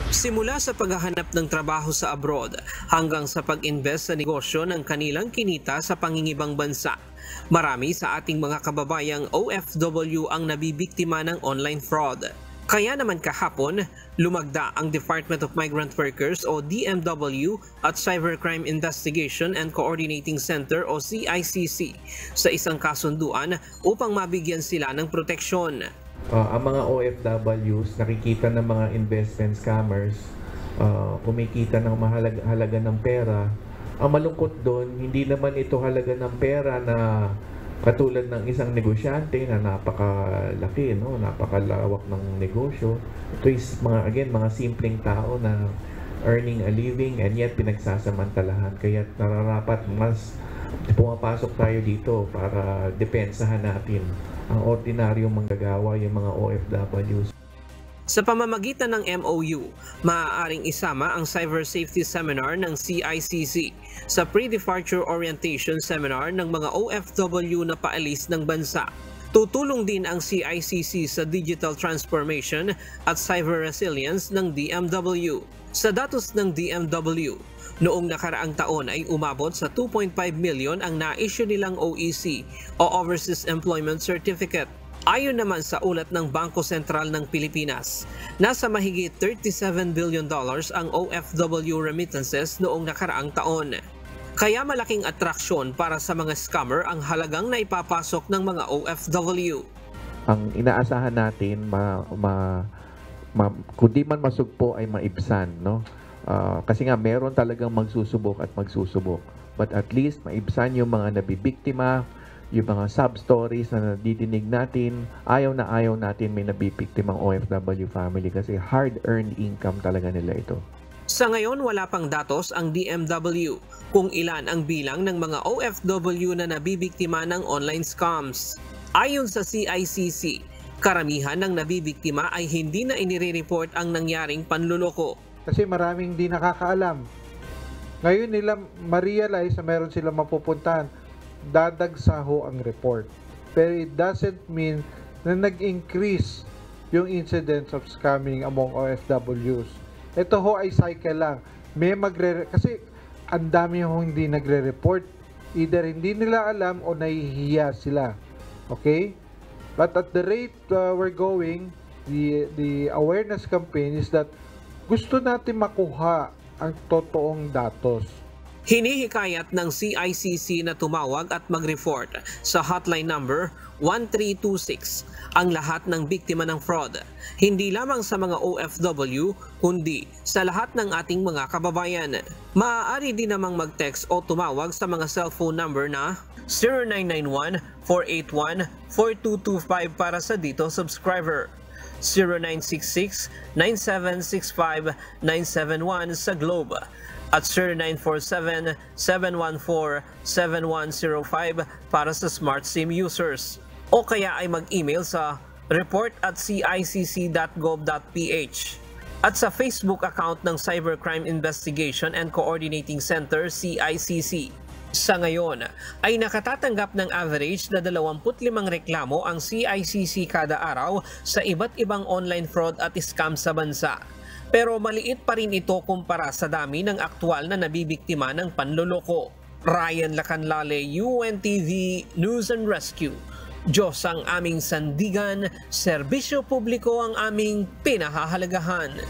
Simula sa paghahanap ng trabaho sa abroad hanggang sa pag-invest sa negosyo ng kanilang kinita sa pangingibang bansa, marami sa ating mga kababayang OFW ang nabibiktima ng online fraud. Kaya naman kahapon, lumagda ang Department of Migrant Workers o DMW at Cybercrime Investigation and Coordinating Center o CICC sa isang kasunduan upang mabigyan sila ng proteksyon. Ang mga OFWs nakikita ng mga investment scammers, kumikita ng mahalaga ng pera. Ang malungkot doon, hindi naman ito halaga ng pera na katulad ng isang negosyante na napakalaki, no? Napakalawak ng negosyo. Ito is mga simpleng tao na earning a living and yet pinagsasamantalahan. Kaya nararapat mas pumapasok tayo dito para depensahan natin ang ordinaryong manggagawa, yung mga OFWs. Sa pamamagitan ng MOU, maaaring isama ang Cyber Safety Seminar ng CICC sa Pre-Departure Orientation Seminar ng mga OFW na paalis ng bansa. Tutulong din ang CICC sa digital transformation at cyber resilience ng DMW. Sa datos ng DMW, noong nakaraang taon ay umabot sa 2.5 million ang na-issue nilang OEC o Overseas Employment Certificate. Ayon naman sa ulat ng Bangko Sentral ng Pilipinas, nasa mahigit $37 billion ang OFW remittances noong nakaraang taon. Kaya malaking atraksyon para sa mga scammer ang halagang naipapasok ng mga OFW. Ang inaasahan natin, kung di man masugpo ay maibsan, no? Kasi nga meron talagang magsusubok at magsusubok. But at least maibsan yung mga nabibiktima, yung mga sub-stories na nadidinig natin. Ayaw natin may nabibiktimang OFW family kasi hard-earned income talaga nila ito. Sa ngayon, wala pang datos ang DMW kung ilan ang bilang ng mga OFW na nabibiktima ng online scams. Ayon sa CICC, karamihan ng nabibiktima ay hindi na inire-report ang nangyaring panluloko. Kasi maraming di nakakaalam. Ngayon nila ma-realize na meron silang mapupuntahan, dadagsaho ang report. Pero it doesn't mean na nag-increase yung incidents of scamming among OFWs. Ito ho ay cycle lang. Kasi ang dami ho hindi nagre-report. Either hindi nila alam o nahihiya sila. Okay? But at the rate we're going, the awareness campaign is that gusto natin makuha ang totoong datos. Hinihikayat ng CICC na tumawag at mag-report sa hotline number 1326 ang lahat ng biktima ng fraud. Hindi lamang sa mga OFW, kundi sa lahat ng ating mga kababayan. Maaari din namang mag-text o tumawag sa mga cellphone number na 0991-481-4225 para sa Dito subscriber, 0966-9765-971 sa Globe, at 0947-714-7105 para sa Smart SIM users. O kaya ay mag-email sa report@cicc.gov.ph at sa Facebook account ng Cybercrime Investigation and Coordinating Center CICC. Sa ngayon, ay nakatatanggap ng average na 25 reklamo ang CICC kada araw sa iba't ibang online fraud at scam sa bansa. Pero maliit pa rin ito kumpara sa dami ng aktual na nabibiktima ng panloloko. Ryan Lacanlale, UNTV News and Rescue. Diyos ang aming sandigan, serbisyo publiko ang aming pinahahalagahan.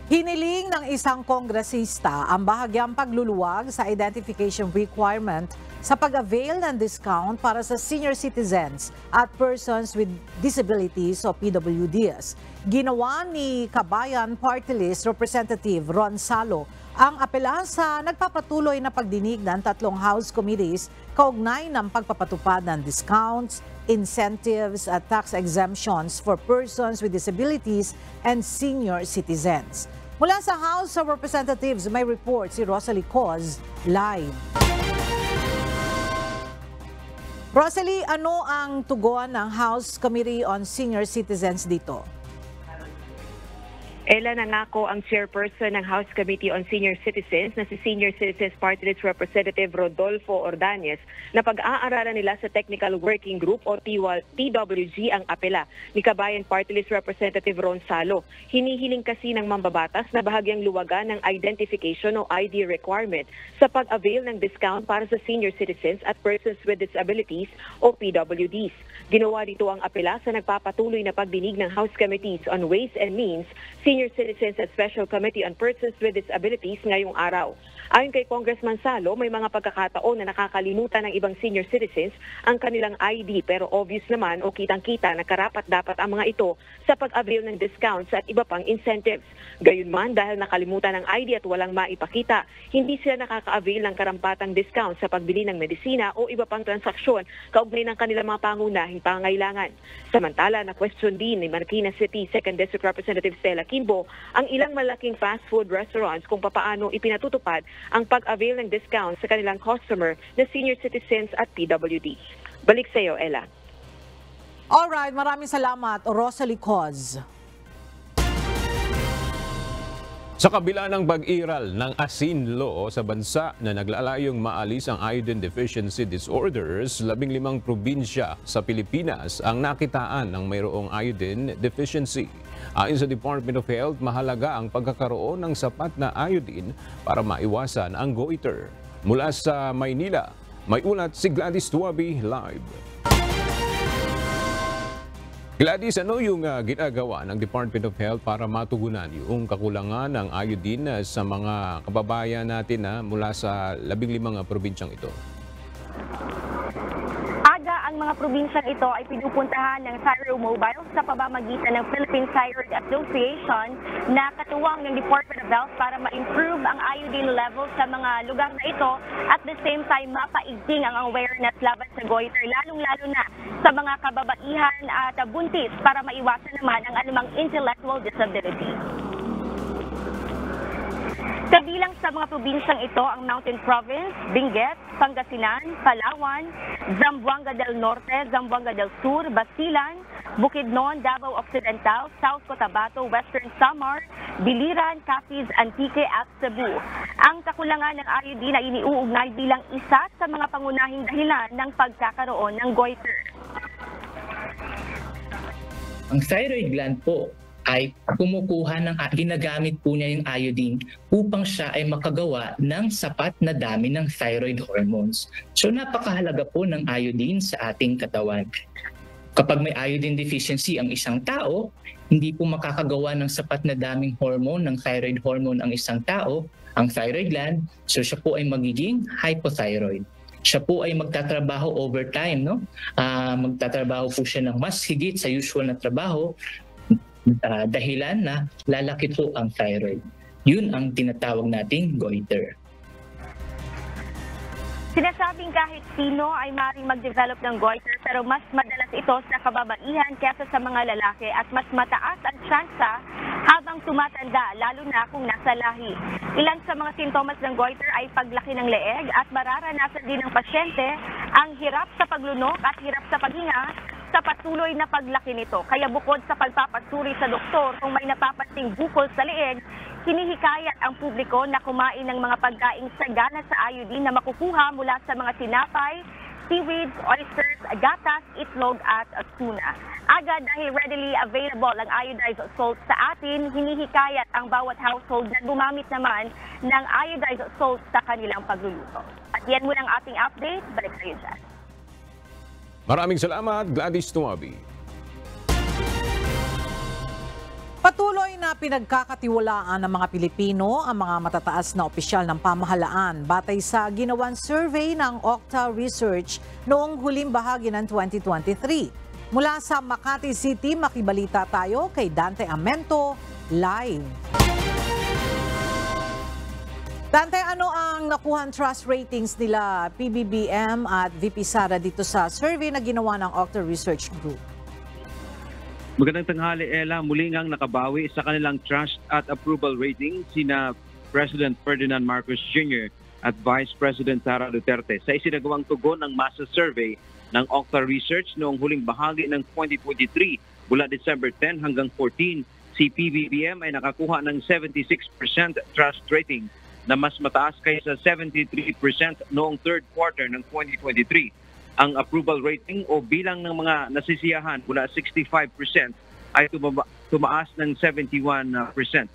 Hiniling ng isang kongresista ang bahagyang pagluluwag sa identification requirement sa pag-avail ng discount para sa senior citizens at persons with disabilities o PWDs. Ginawa ni Kabayan Party List Representative Ron Salo ang apela sa nagpapatuloy na pagdinig ng 3 House committees kaugnay ng pagpapatupad ng discounts, incentives at tax exemptions for persons with disabilities and senior citizens. Mula sa House of Representatives, may report si Rosalie Coz live. Rosalie, ano ang tugon ng House Committee on Senior Citizens dito? Ella, nangako ang chairperson ng House Committee on Senior Citizens na si Senior Citizens Party List Representative Rodolfo Ordañez na pag-aaralan nila sa Technical Working Group o TWG ang apela ni Kabayan Party List Representative Ron Salo. Hinihiling kasi ng mambabatas na bahagyang luwagan ng identification o ID requirement sa pag-avail ng discount para sa senior citizens at persons with disabilities o PWDs. Ginawa dito ang apela sa nagpapatuloy na pagdinig ng House Committees on Ways and Means, Senior Citizens at Special Committee on Persons with Disabilities ngayong araw. Ayon kay Congressman Salo, may mga pagkakataon na nakakalimutan ng ibang senior citizens ang kanilang ID pero obvious naman o kitang-kita na karapat-dapat ang mga ito sa pag-avail ng discounts at iba pang incentives. Gayunman, dahil nakalimutan ng ID at walang maipakita, hindi sila nakaka-avail ng karampatang discount sa pagbili ng medisina o iba pang transaksyon kaugnay ng kanilang mga pangunahing pangangailangan. Samantala, na-question din ni Marikina City 2nd District Representative Stella Kimbo ang ilang malaking fast food restaurants kung papaano ipinatutupad ang pag-avail ng discount sa kanilang customer na senior citizens at PWD. Balik sa iyo, Ella. Alright, maraming salamat, Rosalie Coz. Sa kabila ng pag-iral ng asin law sa bansa na naglalayong maalis ang iodine deficiency disorders, 15 probinsya sa Pilipinas ang nakitaan ng mayroong iodine deficiency. Ayon sa Department of Health, mahalaga ang pagkakaroon ng sapat na iodine para maiwasan ang goiter. Mula sa Maynila, may ulat si Gladys Tuabi live. Gladys, ano yung ginagawa ng Department of Health para matugunan yung kakulangan ng iodine sa mga kababayan natin mula sa 15 probinsyang ito? Ang mga probinsyang ito ay pinupuntahan ng Thyro Mobile sa pamamagitan ng Philippine Thyroid Association na katuwang ng Department of Health para ma-improve ang iodine level sa mga lugar na ito at the same time mapaigting ang awareness laban sa goiter, lalong-lalo na sa mga kababaihan at buntis para maiwasan naman ang anumang intellectual disability. Kabilang sa mga probinsyang ito ang Mountain Province, Benguet, Pangasinan, Palawan, Zamboanga del Norte, Zamboanga del Sur, Basilan, Bukidnon, Davao Occidental, South Cotabato, Western Samar, Biliran, Capiz, Antique at Cebu. Ang kakulangan ng iodine ay iniuugnay bilang isa sa mga pangunahing dahilan ng pagkakaroon ng goiter. Ang thyroid gland po ay kumukuha ng ginagamit po niya yung iodine upang siya ay makagawa ng sapat na dami ng thyroid hormones. So napakahalaga po ng iodine sa ating katawan. Kapag may iodine deficiency ang isang tao, hindi po makakagawa ng sapat na daming hormone, ng thyroid hormone ang isang tao, ang thyroid gland, so siya po ay magiging hypothyroid. Siya po ay magtatrabaho overtime, no? Magtatrabaho po siya ng mas higit sa usual na trabaho, dahilan na lalaki po ang thyroid. Yun ang tinatawag nating goiter. Sinasabing kahit sino ay maaaring mag-develop ng goiter pero mas madalas ito sa kababaihan kaysa sa mga lalaki at mas mataas ang tsansa habang tumatanda, lalo na kung nasa lahi. Ilan sa mga sintomas ng goiter ay paglaki ng leeg at mararanasan din ng pasyente ang hirap sa paglunok at hirap sa paghinga sa patuloy na paglaki nito. Kaya bukod sa pagpapasuri sa doktor kung may napapansin bukol sa leeg, hinihikayat ang publiko na kumain ng mga pagkaing sagana sa iodine na makukuha mula sa mga tinapay, seaweeds, oysters gatas, itlog at tuna. Agad dahil readily available ang iodized salt sa atin, hinihikayat ang bawat household na gumamit naman ng iodized salt sa kanilang pagluluto. At yan muna ang ating update. Balik sa iyo, Jess. Maraming salamat, Gladys Tumabi. Patuloy na pinagkakatiwalaan ng mga Pilipino ang mga matataas na opisyal ng pamahalaan batay sa ginawang survey ng Okta Research noong huling bahagi ng 2023. Mula sa Makati City, makibalita tayo kay Dante Amento, live. Dante, ano ang nakuhan trust ratings nila PBBM at VP Sara dito sa survey na ginawa ng Okta Research Group? Magandang tanghali, Ella. Muli ngang nakabawi sa kanilang trust at approval rating sina President Ferdinand Marcos Jr. at Vice President Sara Duterte sa isinagawang tugon ng masa survey ng Okta Research noong huling bahagi ng 2023. Mula December 10 hanggang 14, si PBBM ay nakakuha ng 76% trust rating na mas mataas kaysa 73% noong third quarter ng 2023. Ang approval rating o bilang ng mga nasisiyahan mula 65% ay tumaas ng 71%. 8%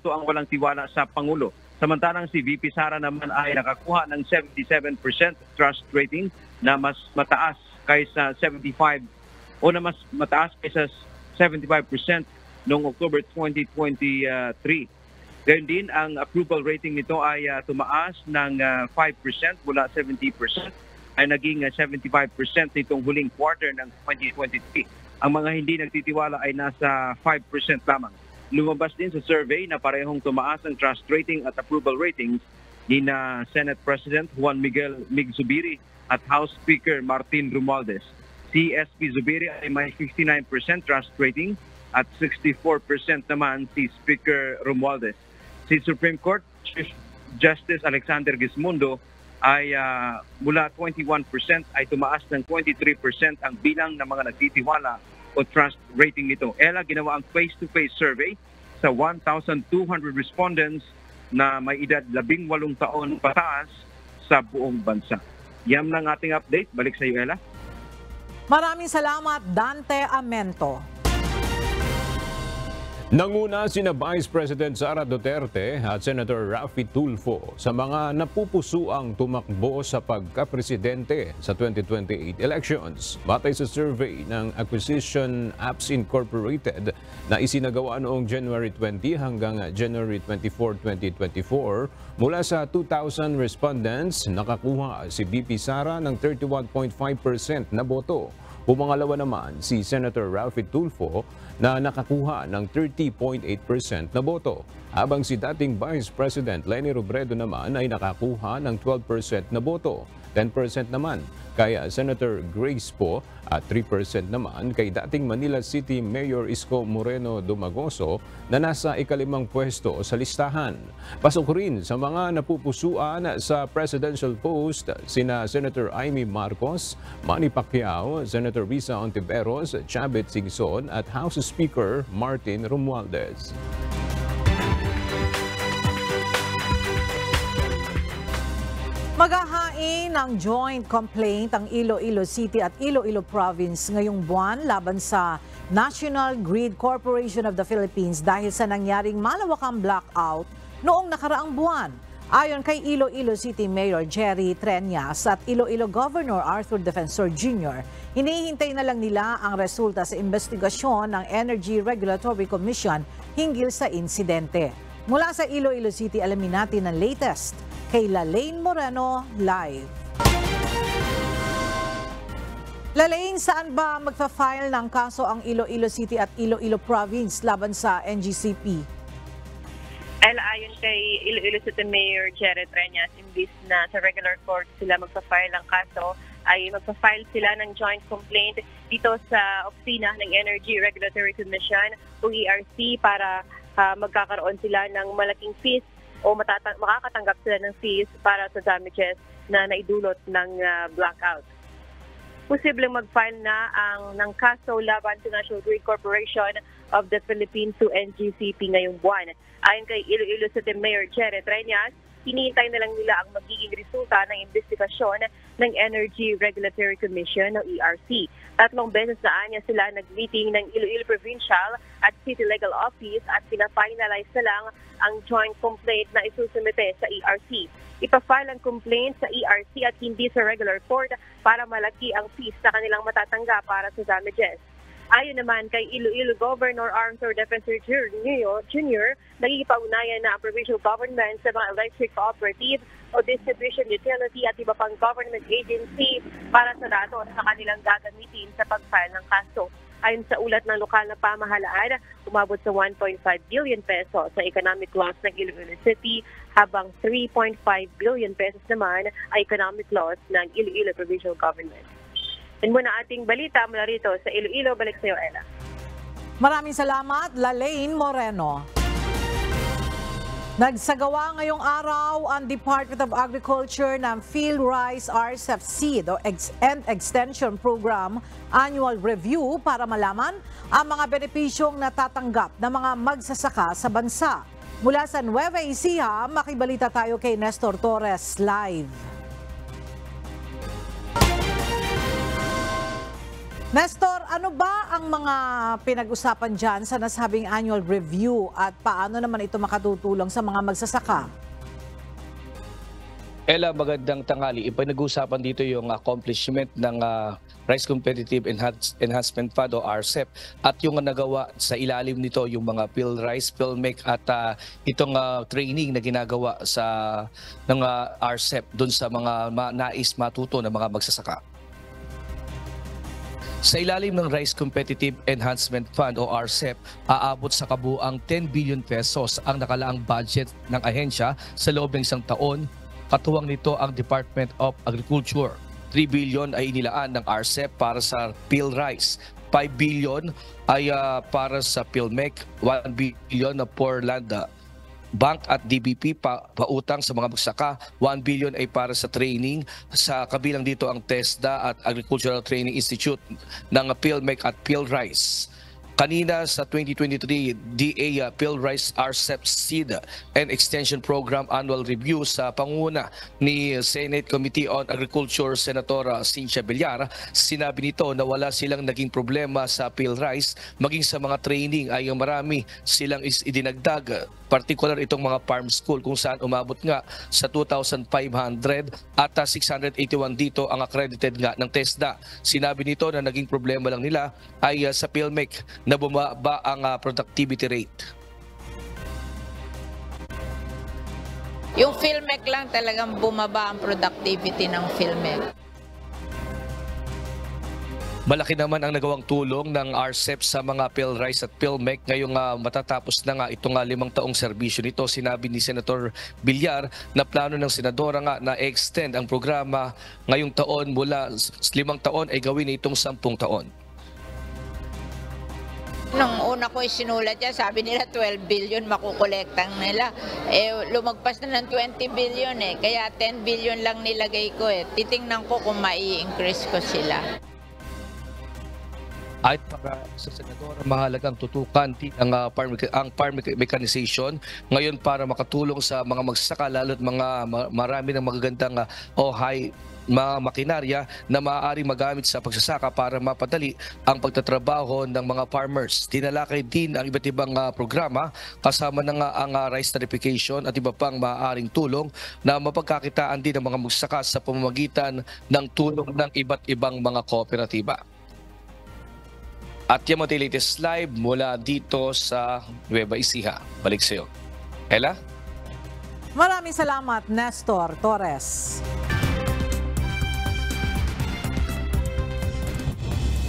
ang walang tiwala sa Pangulo. Samantalang si VP Sara naman ay nakakuha ng 77% trust rating na mas mataas kaysa 75% o na mas mataas kaysa 75% noong October 2023. Gayun din, ang approval rating nito ay tumaas ng 5% mula 70%. Ay naging 75% nitong huling quarter ng 2023. Ang mga hindi nagtitiwala ay nasa 5% lamang. Lumabas din sa survey na parehong tumaas ang trust rating at approval ratings ni na Senate President Juan Miguel Mig Zubiri at House Speaker Martin Romualdez. Si SP Zubiri ay may 59% trust rating at 64% naman si Speaker Romualdez. Si Supreme Court Chief Justice Alexander Gismondo ay mula 21% ay tumaas ng 23% ang bilang ng mga nagtitiwala o trust rating nito. Ella, ginawa ang face-to-face survey sa 1,200 respondents na may edad 18 taon pataas sa buong bansa. Yan lang ating update. Balik sa iyo, Ella. Maraming salamat, Dante Amento. Nanguna sina Vice President Sara Duterte at Senator Raffy Tulfo sa mga napupusuang tumakbo sa pagkapresidente sa 2028 elections. Batay sa survey ng Acquisition Apps Incorporated na isinagawa noong January 20 hanggang January 24, 2024, mula sa 2,000 respondents, nakakuha si VP Sara ng 31.5% na boto. Pumangalawa naman si Senator Raffy Tulfo na nakakuha ng 30.8% na boto, habang si dating Vice President Leni Robredo naman ay nakakuha ng 12% na boto. 10% naman kay Senator Grace Poe at 3% naman kay dating Manila City Mayor Isko Moreno Dumagoso na nasa ika-5 pwesto sa listahan. Pasok rin sa mga napupusuan sa presidential post sina Senator Amy Marcos, Manny Pacquiao, Senator Risa Ontiveros, Chavit Singson at House Speaker Martin Romualdez. Maghahain ng joint complaint ang Iloilo City at Iloilo Province ngayong buwan laban sa National Grid Corporation of the Philippines dahil sa nangyaring malawakang blackout noong nakaraang buwan. Ayon kay Iloilo City Mayor Jerry Treñas at Iloilo Governor Arthur Defensor Jr., hinihintay na lang nila ang resulta sa investigasyon ng Energy Regulatory Commission hinggil sa insidente. Mula sa Iloilo City, alamin natin ang latest kay Lalaine Moreno live. Lalaine, saan ba magfa-file ng kaso ang Iloilo City at Iloilo Province laban sa NGCP? Ayon kay Iloilo City Mayor Jerry Treñas, imbis na sa regular court sila magpa-file ng kaso, ay magpa-file sila ng joint complaint dito sa opisina ng Energy Regulatory Commission o ERC para magkakaroon sila ng malaking fees o makakatanggap sila ng fees para sa damages na naidulot ng blackout. Posibleng mag-file na ng kaso laban sa National Grid Corporation of the Philippines to NGCP ngayong buwan. Ayon kay Iloilo City Mayor Jerry Treñas, hinihintay na lang nila ang magiging resulta ng investigasyon ng Energy Regulatory Commission o ERC. 3 beses na niya sila nag-meeting ng Iloilo Provincial at City Legal Office at pina-finalize na lang ang joint complaint na isusumite sa ERC. Ipa-file ang complaint sa ERC at hindi sa regular court para malaki ang fees na kanilang matatanggap para sa damages. Ayon naman kay Iloilo Governor Arthur Defensor Jr., nagkikipaunayan na ang provincial government sa mga electric cooperative o distribution utility at iba pang government agency para sa datos na kanilang gagamitin sa pag-file ng kaso. Ayon sa ulat ng lokal na pamahalaan, umabot sa 1.5 billion pesos sa economic loss ng Iloilo City, habang 3.5 billion pesos naman ay economic loss ng Iloilo Provincial Government. Yan muna ating balita mula rito sa Iloilo. Balik sa iyo, Ella. Maraming salamat, Lalaine Moreno. Nagsagawa ngayong araw ang Department of Agriculture ng Field Rice RCEP Seed and Extension Program Annual Review para malaman ang mga benepisyong natatanggap ng mga magsasaka sa bansa. Mula sa Nueva Ecija, makibalita tayo kay Nestor Torres live. Nestor, ano ba ang mga pinag-usapan dyan sa nasabing annual review at paano naman ito makatutulong sa mga magsasaka? Ella, magandang tanghali. Ipinag-usapan dito yung accomplishment ng Rice Competitive Enhancement Fund o RCEP at yung nagawa sa ilalim nito yung mga Phil Rice, PhilMec at itong training na ginagawa sa ng RCEP doon sa mga nais matuto ng mga magsasaka. Sa ilalim ng Rice Competitive Enhancement Fund o RCEP, aabot sa kabuuang 10 billion pesos ang nakalaang budget ng ahensya sa loob ng isang taon. Katuwang nito ang Department of Agriculture. 3 billion ay inilaan ng RCEP para sa Phil Rice. 5 billion ay para sa PhilMec, 1 billion for Land Bank at DBP pautang sa mga magsaka, 1 billion ay para sa training. Sa kabilang dito ang TESDA at Agricultural Training Institute ng PhilMec at PhilRice. Kanina sa 2023 DA PhilRice RCEP Seed and Extension Program Annual Review sa pangunguna ni Senate Committee on Agriculture Senator Cynthia Villar, sinabi nito na wala silang naging problema sa PhilRice, maging sa mga training ay marami silang idinagdag, particular itong mga farm school kung saan umabot nga sa 2,500 at 681 dito ang accredited nga ng TESDA. Sinabi nito na naging problema lang nila ay sa PhilMec na bumaba ang productivity rate. Yung PhilMec lang talagang bumaba ang productivity ng PhilMec. Malaki naman ang nagawang tulong ng RCEP sa mga PhilRice at PhilMec ngayong matatapos na nga itong 5 taong serbisyo nito. Sinabi ni Senator Villar na plano ng senadora nga na extend ang programa ngayong taon mula 5 taon ay gawin na itong 10 taon. Nung una ko sinulat yan, sabi nila 12 billion makukolektang nila. Lumagpas na ng 20 billion kaya 10 billion lang nilagay ko Titingnan ko kung mai-increase ko sila. At para sa senadora, mahalagang tutukan ang farm mechanization ngayon para makatulong sa mga magsasaka, lalo't mga marami ng magagandang high mga makinarya na maaaring magamit sa pagsasaka para mapadali ang pagtatrabaho ng mga farmers. Tinalakay din ang iba't ibang programa kasama na nga ang rice tarification at iba pang maaaring tulong na mapagkakitaan din ng mga magsasaka sa pamamagitan ng tulong ng iba't ibang mga kooperatiba. At yung mga latest live mula dito sa Nueva Ecija. Balik sa iyo. Ella? Maraming salamat, Nestor Torres.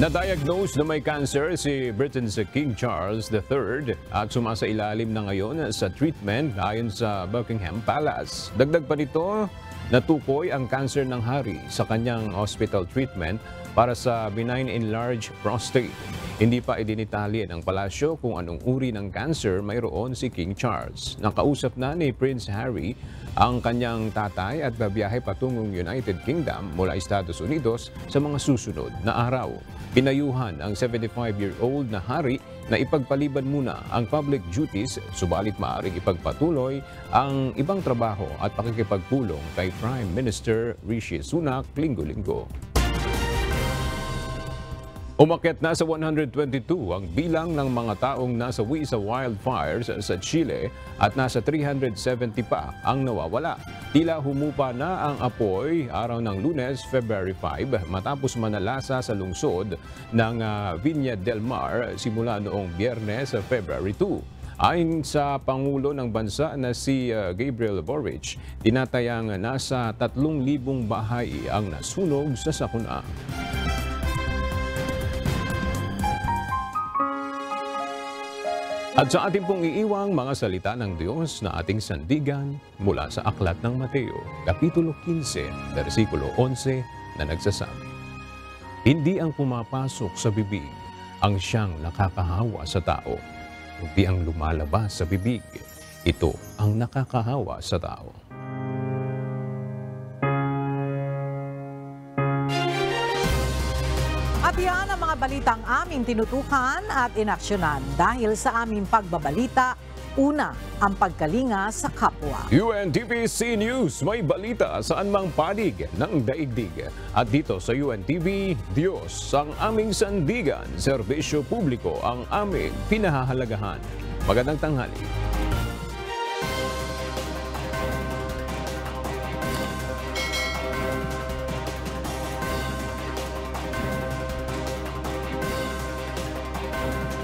Na-diagnose na may cancer si Britain's King Charles III at sumasailalim na ngayon sa treatment ayon sa Buckingham Palace. Dagdag pa nito, natukoy ang cancer ng hari sa kanyang hospital treatment para sa benign enlarged prostate. Hindi pa idinitali ng palasyo kung anong uri ng cancer mayroon si King Charles. Nakausap na ni Prince Harry ang kanyang tatay at babiyahe patungong United Kingdom mula Estados Unidos sa mga susunod na araw. Pinayuhan ang 75-year-old na hari na ipagpaliban muna ang public duties, subalit maaaring ipagpatuloy ang ibang trabaho at pakikipagpulong kay Prime Minister Rishi Sunak linggo-linggo. Umakyat na sa 122 ang bilang ng mga taong nasawi sa wildfires sa Chile at nasa 370 pa ang nawawala. Tila humupa na ang apoy araw ng Lunes, February 5 matapos manalasa sa lungsod ng Viña del Mar simula noong Biyernes, February 2. Ayon sa Pangulo ng Bansa na si Gabriel Boric, tinatayang nasa 3,000 bahay ang nasunog sa sakuna. At sa ating pong iiwang mga salita ng Diyos na ating sandigan mula sa Aklat ng Mateo, Kapitulo 15, versikulo 11 na nagsasabi, "Hindi ang pumapasok sa bibig ang siyang nakakahawa sa tao, kundi ang lumalabas sa bibig, ito ang nakakahawa sa tao." At yan ang mga balitang aming tinutukan at inaksyonan dahil sa aming pagbabalita, una, ang pagkalinga sa kapwa. UNTV-C News, may balita saan mang panig ng daigdig. At dito sa UNTV, Diyos ang aming sandigan, serbisyo publiko ang aming pinahahalagahan. Magandang tanghali.